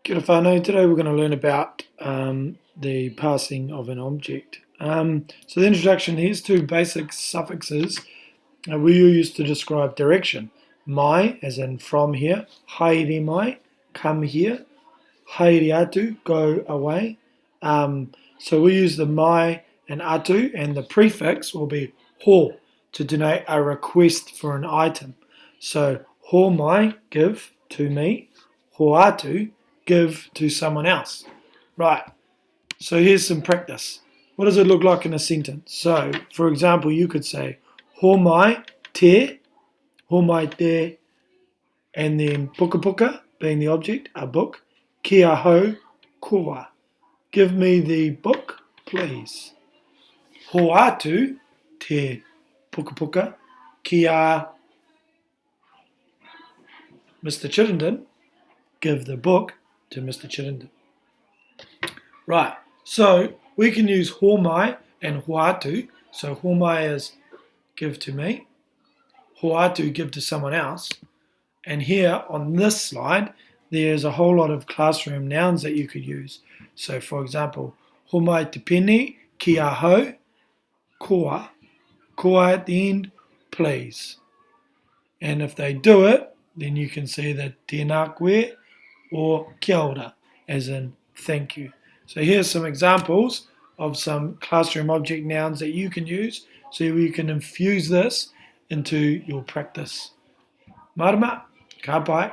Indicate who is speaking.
Speaker 1: Kia ora whānau. Today we're going to learn about the passing of an object. So the introduction, here's two basic suffixes we use to describe direction. Mai, as in from here. Haere mai, come here. Haere atu, go away. So we use the mai and atu, and the prefix will be ho to denote a request for an item. So ho mai, give to me. Ho atu, give to someone else. Right, so here's some practice. What does it look like in a sentence? So, for example, you could say, ho mai te, and then puka puka, being the object, a book, kia hou koa, give me the book, please. Ho atu te puka puka, kia Mr. Chittenden, give the book to Mr. Chittenden. Right, so we can use ho mai and ho atu. So ho mai is give to me, ho atu give to someone else. And here on this slide, there's a whole lot of classroom nouns that you could use. So for example, ho mai te pene, kia hou, koa, koa at the end, please. And if they do it, then you can see the tēnā koe or kia ora, as in thank you. So here's some examples of some classroom object nouns that you can use so you can infuse this into your practice. Marama, ka pai.